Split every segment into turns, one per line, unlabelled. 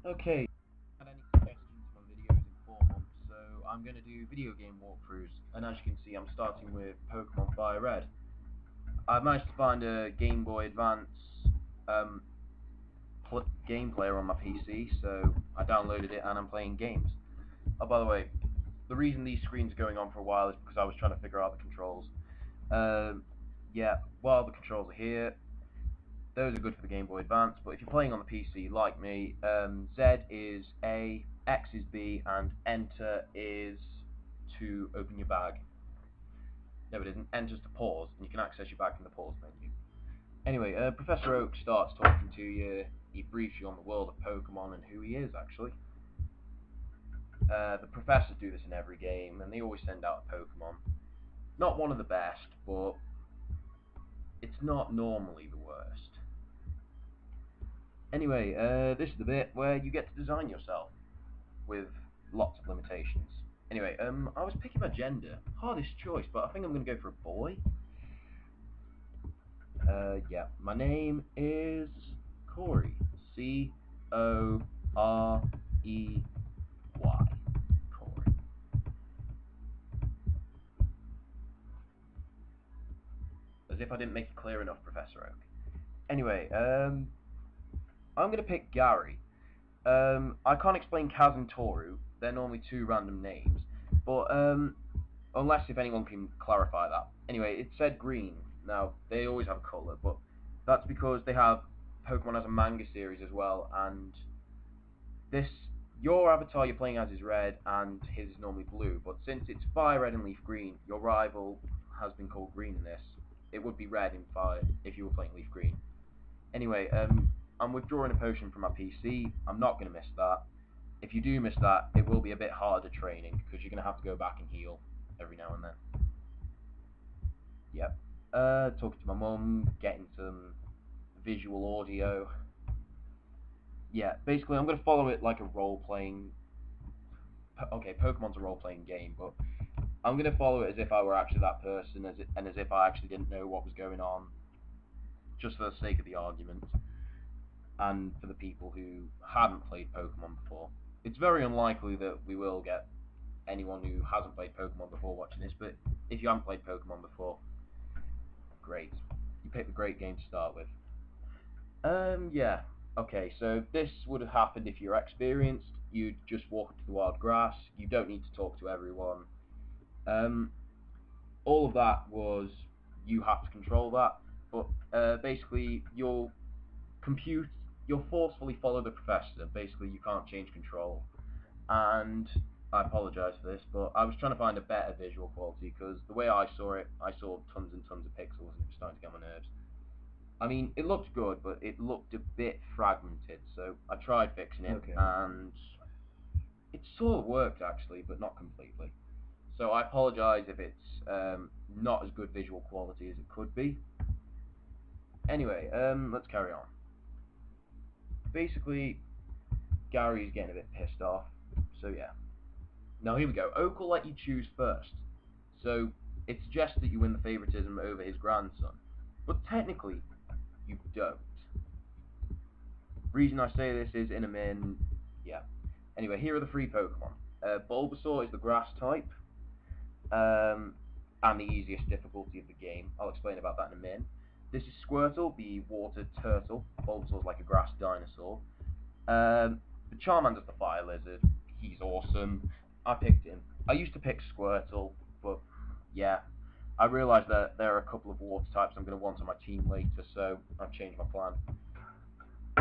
Okay, had any suggestions for videos in 4 months, so I'm going to do video game walkthroughs, and as you can see I'm starting with Pokemon Fire Red. I've managed to find a Game Boy Advance um, game player on my PC, so I downloaded it and I'm playing games. Oh, by the way, the reason these screens are going on for a while is because I was trying to figure out the controls. Yeah, while the controls are here, those are good for the Game Boy Advance, but if you're playing on the PC like me, Z is A, X is B, and Enter is to open your bag. No, it isn't. Enter's to pause, and you can access your bag from the pause menu. Anyway, Professor Oak starts talking to you. He briefs you on the world of Pokemon and who he is, actually. The professors do this in every game, and they always send out a Pokemon. Not one of the best, but it's not normally the worst. Anyway, this is the bit where you get to design yourself, with lots of limitations. Anyway, I was picking my gender. Hardest choice, but I think I'm going to go for a boy. Yeah, my name is Corey. C-O-R-E-Y. Corey. As if I didn't make it clear enough, Professor Oak. Anyway, I'm going to pick Gary. I can't explain Kaz and Toru. They're normally two random names. But, unless if anyone can clarify that. Anyway, it said green. Now, they always have colour, but that's because they have Pokemon as a manga series as well, and your avatar you're playing as is red, and his is normally blue, but since it's Fire Red and Leaf Green, your rival has been called green in this. It would be red in Fire if you were playing Leaf Green. Anyway, I'm withdrawing a potion from my PC. I'm not going to miss that. If you do miss that, it will be a bit harder training, because you're going to have to go back and heal every now and then. Yep. Talking to my mum, getting some visual audio. Yeah, basically I'm going to follow it like a role-playing... Okay, Pokemon's a role-playing game, but I'm going to follow it as if I were actually that person, and as if I actually didn't know what was going on, just for the sake of the argument, and for the people who haven't played Pokemon before. It's very unlikely that we will get anyone who hasn't played Pokemon before watching this, but if you haven't played Pokemon before, great. You picked a great game to start with. Yeah. Okay, so this would have happened if you're experienced. You'd just walk into the wild grass. You don't need to talk to everyone. All of that was, you have to control that, but basically you'll forcefully follow the professor. Basically, you can't change control. And I apologise for this, but I was trying to find a better visual quality, because the way I saw it, I saw tons and tons of pixels, and it was starting to get on my nerves. I mean, it looked good, but it looked a bit fragmented, so I tried fixing it, and it sort of worked actually, but not completely. So I apologise if it's not as good visual quality as it could be. Anyway, let's carry on. Basically, Gary's getting a bit pissed off, so yeah. Now here we go. Oak will let you choose first, so it suggests that you win the favoritism over his grandson, but technically, you don't. Reason I say this is in a min, yeah. Anyway, here are the three Pokemon. Bulbasaur is the grass type, and the easiest difficulty of the game. I'll explain about that in a min. This is Squirtle, the water turtle. Bulbasaur's like a grass dinosaur. The Charmander's the fire lizard. He's awesome. I picked him. I used to pick Squirtle, but yeah. I realised that there are a couple of water types I'm going to want on my team later, so I've changed my plan.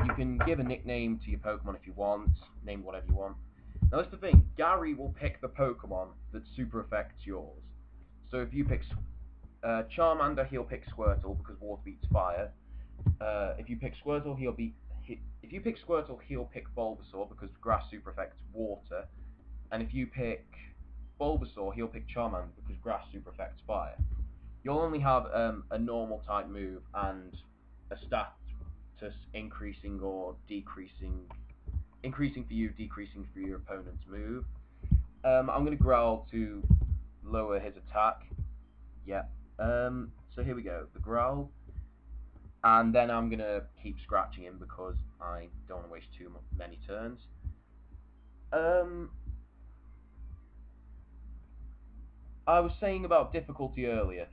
You can give a nickname to your Pokemon if you want, name whatever you want. Now that's the thing, Gary will pick the Pokemon that super affects yours. So if you pick Charmander, he'll pick Squirtle because water beats fire. If you pick Squirtle, he'll pick Bulbasaur because grass super affects water. And if you pick Bulbasaur, he'll pick Charmander because grass super affects fire. You'll only have a normal type move and a stat to increasing or decreasing, increasing for you, decreasing for your opponent's move. I'm going to growl to lower his attack. Yeah. So here we go. The growl. And then I'm going to keep scratching him because I don't want to waste too many turns. I was saying about difficulty earlier.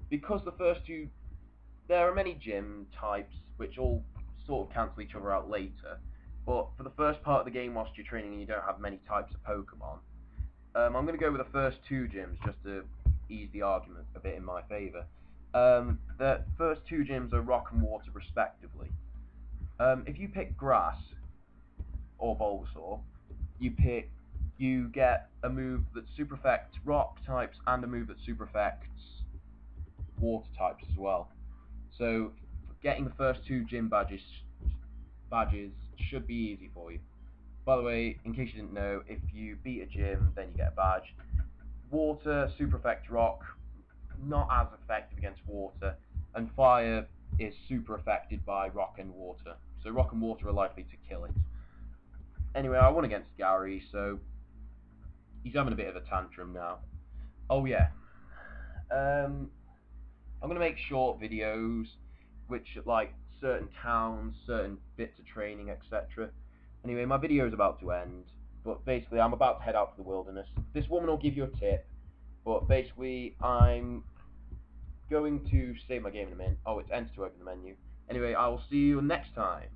Because the first two, there are many gym types which all sort of cancel each other out later. But for the first part of the game, whilst you're training and you don't have many types of Pokemon, I'm going to go with the first two gyms just to ease the argument a bit in my favour. The first two gyms are Rock and Water respectively. If you pick Grass or Bulbasaur, you get a move that super affects Rock types and a move that super affects Water types as well. So getting the first two gym badges should be easy for you. By the way, in case you didn't know, if you beat a gym, then you get a badge. Water, super effect rock, not as effective against water, and fire is super affected by rock and water. So rock and water are likely to kill it. Anyway, I won against Gary, so he's having a bit of a tantrum now. Oh yeah, I'm gonna make short videos, which like certain towns, certain bits of training, etc. Anyway, my video is about to end, but basically I'm about to head out to the wilderness. This woman will give you a tip, but basically I'm going to save my game in a minute. Oh, it's enter to open the menu. Anyway, I will see you next time.